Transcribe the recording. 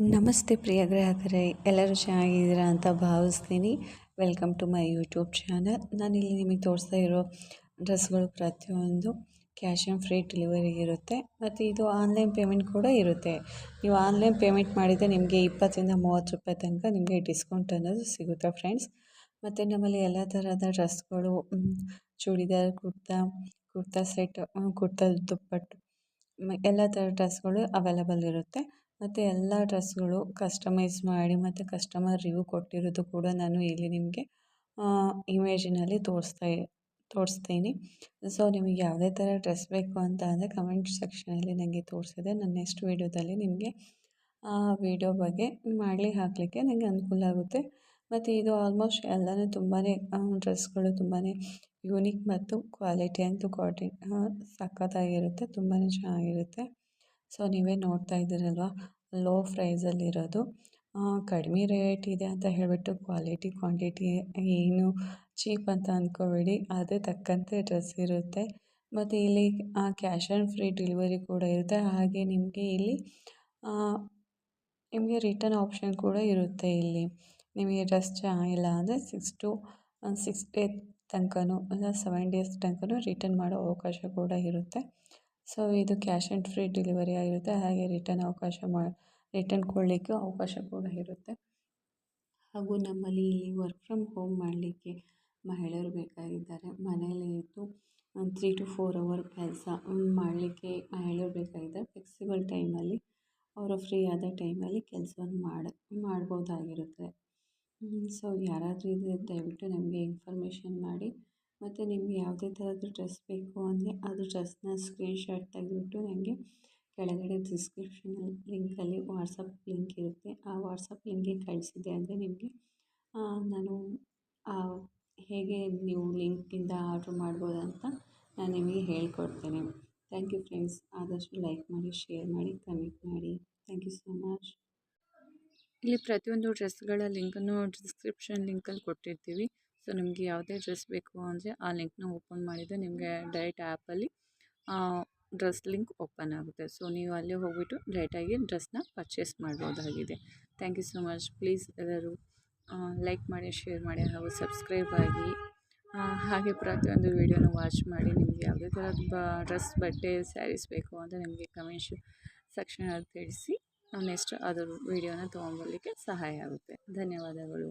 ನಮಸ್ತೆ ಪ್ರಿಯ ಗ್ರಾಹಕರೇ, ಎಲ್ಲರೂ ಚೆನ್ನಾಗಿದ್ದೀರಾ ಅಂತ ಭಾವಿಸ್ತೀನಿ. Welcome to my YouTube channel. ನಾನಿಲ್ಲಿ ನಿಮಗೆ ತೋರಿಸ್ತಾ ಇರೋ ಡ್ರೆಸ್ಗಳು ಪ್ರತಿಯೊಂದು ಕ್ಯಾಶ್ ಆನ್ ಫ್ರೀ ಡೆಲಿವರಿ ಇರುತ್ತೆ. ಮತ್ತು ಇದು ಆನ್ಲೈನ್ ಪೇಮೆಂಟ್ ಕೂಡ ಇರುತ್ತೆ. ನೀವು ಆನ್ಲೈನ್ ಪೇಮೆಂಟ್ ಮಾಡಿದರೆ ನಿಮಗೆ 20ರಿಂದ 30 ರೂಪಾಯಿ ತನಕ ನಿಮಗೆ ಡಿಸ್ಕೌಂಟ್ ಅನ್ನೋದು ಸಿಗುತ್ತೆ ಫ್ರೆಂಡ್ಸ್. ಮತ್ತು ನಮ್ಮಲ್ಲಿ ಎಲ್ಲ ಥರದ ಡ್ರೆಸ್ಗಳು, ಚೂಡಿದಾರ್, ಕುರ್ತಾ ಸೆಟ್, ಕುರ್ತಾ ದುಪ್ಪಟ್ಟು, ಎಲ್ಲ ಥರ ಡ್ರೆಸ್ಗಳು ಅವೈಲಬಲ್ ಇರುತ್ತೆ. ಮತ್ತು ಎಲ್ಲ ಡ್ರೆಸ್ಗಳು ಕಸ್ಟಮೈಸ್ ಮಾಡಿ ಮತ್ತು ಕಸ್ಟಮರ್ ರಿವ್ಯೂ ಕೊಟ್ಟಿರೋದು ಕೂಡ ನಾನು ಇಲ್ಲಿ ನಿಮಗೆ ಇಮೇಜಿನಲ್ಲಿ ತೋರಿಸ್ತೀನಿ. ಸೊ ನಿಮಗೆ ಯಾವುದೇ ಥರ ಡ್ರೆಸ್ ಬೇಕು ಅಂತ ಅಂದರೆ ಕಮೆಂಟ್ ಸೆಕ್ಷನಲ್ಲಿ ನನಗೆ ತೋರಿಸಿದೆ. ನಾನು ನೆಕ್ಸ್ಟ್ ವೀಡಿಯೋದಲ್ಲಿ ನಿಮಗೆ ಆ ವಿಡಿಯೋ ಬಗ್ಗೆ ಹಾಕಲಿಕ್ಕೆ ನನಗೆ ಅನುಕೂಲ ಆಗುತ್ತೆ. ಮತ್ತು ಇದು ಆಲ್ಮೋಸ್ಟ್ ಎಲ್ಲನೂ ತುಂಬಾ ಡ್ರೆಸ್ಗಳು ತುಂಬಾ ಯೂನಿಕ್ ಮತ್ತು ಕ್ವಾಲಿಟಿ ಅಂತೂ ಸಖತ್ತಾಗಿರುತ್ತೆ, ತುಂಬಾ ಚೆನ್ನಾಗಿರುತ್ತೆ. ಸೊ ನೀವೇ ನೋಡ್ತಾ ಇದ್ದೀರಲ್ವ, ಲೋ ಪ್ರೈಸಲ್ಲಿರೋದು, ಕಡಿಮೆ ರೇಟ್ ಇದೆ ಅಂತ ಹೇಳಿಬಿಟ್ಟು ಕ್ವಾಂಟಿಟಿ ಏನು ಚೀಪ್ ಅಂತ ಅಂದ್ಕೋಬೇಡಿ. ಅದೇ ತಕ್ಕಂತೆ ಡ್ರೆಸ್ ಇರುತ್ತೆ. ಮತ್ತು ಇಲ್ಲಿ ಕ್ಯಾಶ್ ಆನ್ ಫ್ರೀ ಡೆಲಿವರಿ ಕೂಡ ಇರುತ್ತೆ. ಹಾಗೆ ನಿಮಗೆ ಇಲ್ಲಿ ನಿಮಗೆ ರಿಟರ್ನ್ ಆಪ್ಷನ್ ಕೂಡ ಇರುತ್ತೆ. ಇಲ್ಲಿ ನಿಮಗೆ ಡ್ರೆಸ್ ಚೆನ್ನಾಗಿಲ್ಲ ಅಂದರೆ 6 ಡೇ ತನಕನೂ ಇಲ್ಲ 7 ಡೇಸ್ ತನಕನೂ ರಿಟರ್ನ್ ಮಾಡೋ ಅವಕಾಶ ಕೂಡ ಇರುತ್ತೆ. ಸೊ ಇದು ಕ್ಯಾಶ್ ಆನ್ ಫ್ರೀ ಡೆಲಿವರಿ ಆಗಿರುತ್ತೆ. ಹಾಗೆ ರಿಟರ್ನ್ ಕೊಡಲಿಕ್ಕೆ ಅವಕಾಶ ಕೂಡ ಇರುತ್ತೆ. ಹಾಗೂ ನಮ್ಮಲ್ಲಿ ಇಲ್ಲಿ ವರ್ಕ್ ಫ್ರಮ್ ಹೋಮ್ ಮಾಡಲಿಕ್ಕೆ ಮಹಿಳೆಯರು ಬೇಕಾಗಿದ್ದಾರೆ. ಮನೆಯಲ್ಲೇ ಇದ್ದು 3 to 4 ಅವರ್ ಕೆಲಸ ಮಾಡಲಿಕ್ಕೆ ಮಹಿಳೆಯರು ಬೇಕಾಗಿದ್ದಾರೆ. ಫ್ಲೆಕ್ಸಿಬಲ್ ಟೈಮಲ್ಲಿ ಅವರು ಫ್ರೀ ಆದ ಟೈಮಲ್ಲಿ ಕೆಲಸವನ್ನು ಮಾಡ್ಬೋದಾಗಿರುತ್ತೆ. ಸೊ ಯಾರಾದರೂ ಇದ್ದರೆ ದಯವಿಟ್ಟು ನಮಗೆ ಇನ್ಫಾರ್ಮೇಷನ್ ಮಾಡಿ. ಮತ್ತು ನಿಮಗೆ ಯಾವುದೇ ಥರದ್ದು ಡ್ರೆಸ್ ಬೇಕು ಅಂದರೆ ಅದು ಡ್ರೆಸ್ನ ಸ್ಕ್ರೀನ್ಶಾಟ್ ತೆಗೆದುಬಿಟ್ಟು ನನಗೆ ಕೆಳಗಡೆ ಡಿಸ್ಕ್ರಿಪ್ಷನಲ್ಲಿ ಲಿಂಕಲ್ಲಿ ವಾಟ್ಸಪ್ ಲಿಂಕ್ ಇರುತ್ತೆ. ಆ ವಾಟ್ಸಪ್ ಲಿಂಕ್ಗೆ ಕಳಿಸಿದೆ ಅಂದರೆ ನಿಮಗೆ ನಾನು ಹೇಗೆ ನೀವು ಲಿಂಕಿಂದ ಆರ್ಡ್ರ್ ಮಾಡ್ಬೋದು ಅಂತ ನಾನು ನಿಮಗೆ ಹೇಳ್ಕೊಡ್ತೇನೆ. Thank you friends. ಆದಷ್ಟು ಲೈಕ್ ಮಾಡಿ, ಶೇರ್ ಮಾಡಿ, ಕಮೆಂಟ್ ಮಾಡಿ. Thank you so much. ಇಲ್ಲಿ ಪ್ರತಿಯೊಂದು ಡ್ರೆಸ್ಗಳ ಲಿಂಕನ್ನು ಡಿಸ್ಕ್ರಿಪ್ಷನ್ ಲಿಂಕಲ್ಲಿ ಕೊಟ್ಟಿರ್ತೀವಿ. ಸೊ ನಿಮಗೆ ಯಾವುದೇ ಡ್ರೆಸ್ ಬೇಕು ಅಂದರೆ ಆ ಲಿಂಕ್ನ ಓಪನ್ ಮಾಡಿದರೆ ನಿಮಗೆ ಡೈರೆಕ್ಟ್ ಆ್ಯಪಲ್ಲಿ ಡ್ರೆಸ್ ಲಿಂಕ್ ಓಪನ್ ಆಗುತ್ತೆ. ಸೊ ನೀವು ಅಲ್ಲೇ ಹೋಗ್ಬಿಟ್ಟು ಡೈರೆಕ್ಟಾಗಿ ಡ್ರೆಸ್ನ ಪರ್ಚೇಸ್ ಮಾಡ್ಬೋದಾಗಿದೆ. Thank you so much. Please ಎಲ್ಲರೂ ಲೈಕ್ ಮಾಡಿ, ಶೇರ್ ಮಾಡಿ ಹಾಗೂ ಸಬ್ಸ್ಕ್ರೈಬ್ ಆಗಿ. ಹಾಗೆ ಪ್ರತಿಯೊಂದು ವೀಡಿಯೋನ ವಾಚ್ ಮಾಡಿ. ನಿಮಗೆ ಯಾವುದೇ ಥರದ ಡ್ರೆಸ್, ಬಟ್ಟೆ, ಸ್ಯಾರೀಸ್ ಬೇಕು ಅಂದರೆ ನಿಮಗೆ ಕಮೆಂಟ್ ಸೆಕ್ಷನಲ್ಲಿ ತಿಳಿಸಿ. ನೆಕ್ಸ್ಟ್ ಅದರ ವೀಡಿಯೋನ ತೊಗೊಂಬರಲಿಕ್ಕೆ ಸಹಾಯ ಆಗುತ್ತೆ. ಧನ್ಯವಾದಗಳು.